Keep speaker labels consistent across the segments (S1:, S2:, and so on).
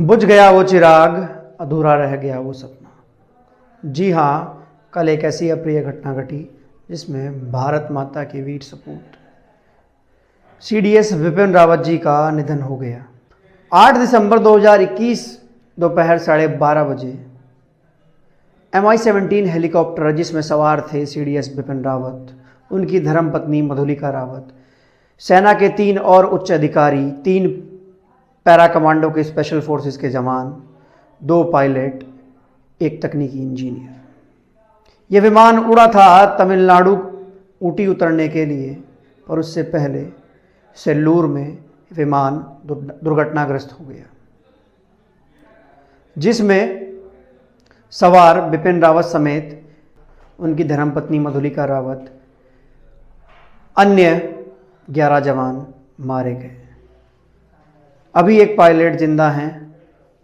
S1: बुझ गया वो चिराग, अधूरा रह गया वो सपना। जी हाँ, कल एक ऐसी अप्रिय घटना घटी जिसमें भारत माता के वीर सपूत सीडीएस विपिन रावत जी का निधन हो गया। 8 दिसंबर 2021 दोपहर 12:30 बजे MI-17 हेलीकॉप्टर जिसमें सवार थे सीडीएस विपिन रावत, उनकी धर्मपत्नी मधुलिका रावत, सेना के 3 और उच्च अधिकारी, 3 पैरा कमांडो के स्पेशल फोर्सेस के जवान, 2 पायलट, 1 तकनीकी इंजीनियर। यह विमान उड़ा था तमिलनाडु ऊटी उतरने के लिए, पर उससे पहले सेल्लूर में विमान दुर्घटनाग्रस्त हो गया, जिसमें सवार विपिन रावत समेत उनकी धर्मपत्नी मधुलिका रावत, अन्य 11 जवान मारे गए। अभी एक पायलट जिंदा हैं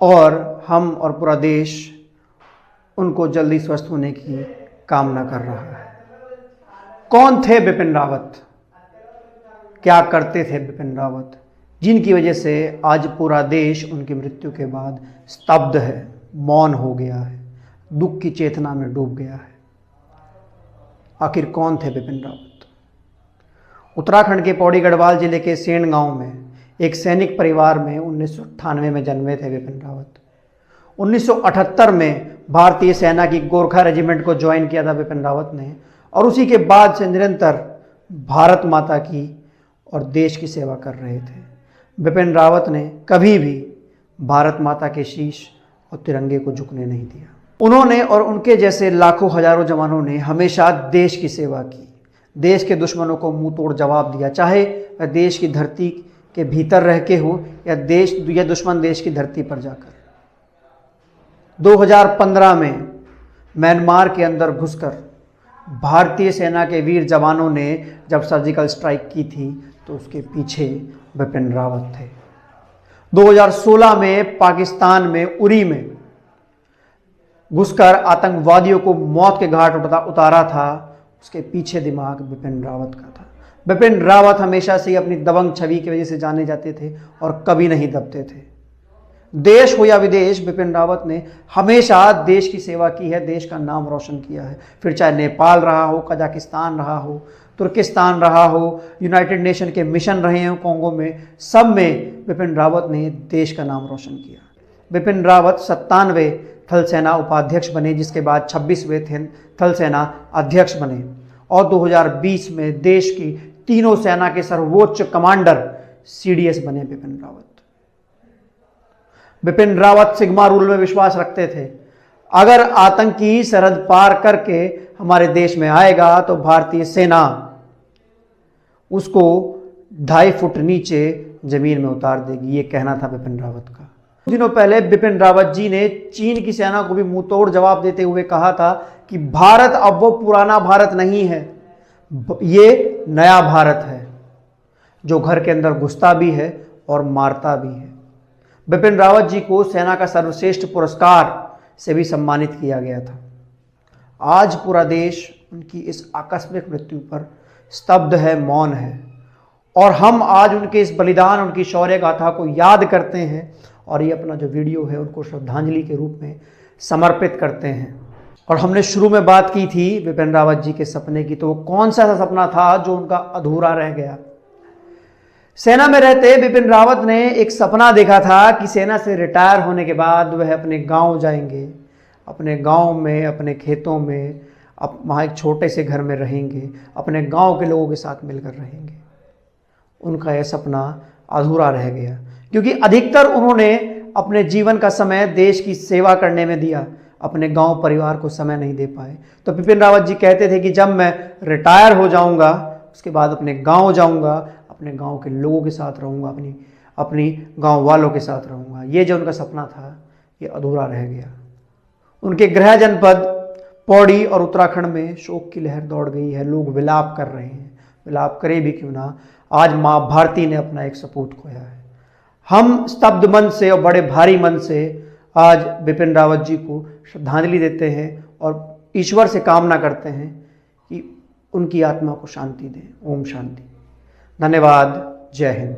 S1: और हम और पूरा देश उनको जल्दी स्वस्थ होने की कामना कर रहा है। कौन थे विपिन रावत? क्या करते थे विपिन रावत, जिनकी वजह से आज पूरा देश उनकी मृत्यु के बाद स्तब्ध है, मौन हो गया है, दुख की चेतना में डूब गया है। आखिर कौन थे विपिन रावत? उत्तराखंड के पौड़ी गढ़वाल जिले के सेंध गांव में एक सैनिक परिवार में 1998 में जन्मे थे विपिन रावत। 1978 में भारतीय सेना की गोरखा रेजिमेंट को ज्वाइन किया था विपिन रावत ने, और उसी के बाद से निरंतर भारत माता की और देश की सेवा कर रहे थे। विपिन रावत ने कभी भी भारत माता के शीश और तिरंगे को झुकने नहीं दिया। उन्होंने और उनके जैसे लाखों हजारों जवानों ने हमेशा देश की सेवा की, देश के दुश्मनों को मुंह तोड़ जवाब दिया, चाहे वह देश की धरती के भीतर रह के हो या दुश्मन देश की धरती पर जाकर। 2015 में म्यांमार के अंदर घुसकर भारतीय सेना के वीर जवानों ने जब सर्जिकल स्ट्राइक की थी तो उसके पीछे विपिन रावत थे। 2016 में पाकिस्तान में उरी में घुसकर आतंकवादियों को मौत के घाट उतारा था, उसके पीछे दिमाग विपिन रावत का था। विपिन रावत हमेशा से ही अपनी दबंग छवि की वजह से जाने जाते थे और कभी नहीं दबते थे। देश हो या विदेश, विपिन रावत ने हमेशा देश की सेवा की है, देश का नाम रोशन किया है। फिर चाहे नेपाल रहा हो, कजाकिस्तान रहा हो, तुर्किस्तान रहा हो, यूनाइटेड नेशन के मिशन रहे हैं कोंगो में, सब में विपिन रावत ने देश का नाम रोशन किया। विपिन रावत 97वें थल सेना उपाध्यक्ष बने, जिसके बाद 26वें थल सेना अध्यक्ष बने, और 2020 में देश की तीनों सेना के सर्वोच्च कमांडर सीडीएस बने विपिन रावत। विपिन रावत सिग्मा रूल में विश्वास रखते थे। अगर आतंकी सरहद पार करके हमारे देश में आएगा तो भारतीय सेना उसको 2.5 फुट नीचे जमीन में उतार देगी, ये कहना था विपिन रावत का। कुछ दिनों पहले विपिन रावत जी ने चीन की सेना को भी मुंह तोड़ जवाब देते हुए कहा था कि भारत अब वो पुराना भारत नहीं है, ये नया भारत है, जो घर के अंदर घुसता भी है और मारता भी है। विपिन रावत जी को सेना का सर्वश्रेष्ठ पुरस्कार से भी सम्मानित किया गया था। आज पूरा देश उनकी इस आकस्मिक मृत्यु पर स्तब्ध है, मौन है, और हम आज उनके इस बलिदान, उनकी शौर्य गाथा को याद करते हैं और ये अपना जो वीडियो है उनको श्रद्धांजलि के रूप में समर्पित करते हैं। और हमने शुरू में बात की थी विपिन रावत जी के सपने की, तो वो कौन सा सपना था जो उनका अधूरा रह गया? सेना में रहते विपिन रावत ने एक सपना देखा था कि सेना से रिटायर होने के बाद वह अपने गांव जाएंगे, अपने गांव में, अपने खेतों में, वहाँ एक छोटे से घर में रहेंगे, अपने गांव के लोगों के साथ मिलकर रहेंगे। उनका यह सपना अधूरा रह गया क्योंकि अधिकतर उन्होंने अपने जीवन का समय देश की सेवा करने में दिया, अपने गांव परिवार को समय नहीं दे पाए। तो विपिन रावत जी कहते थे कि जब मैं रिटायर हो जाऊंगा उसके बाद अपने गांव जाऊंगा, अपने गांव के लोगों के साथ रहूंगा, अपनी गांव वालों के साथ रहूंगा। ये जो उनका सपना था ये अधूरा रह गया। उनके गृह जनपद पौड़ी और उत्तराखंड में शोक की लहर दौड़ गई है। लोग विलाप कर रहे हैं, विलाप करे भी क्यों ना, आज माँ भारती ने अपना एक सपूत खोया है। हम स्तब्ध मन से और बड़े भारी मन से आज विपिन रावत जी को श्रद्धांजलि देते हैं और ईश्वर से कामना करते हैं कि उनकी आत्मा को शांति दें। ओम शांति। धन्यवाद। जय हिंद।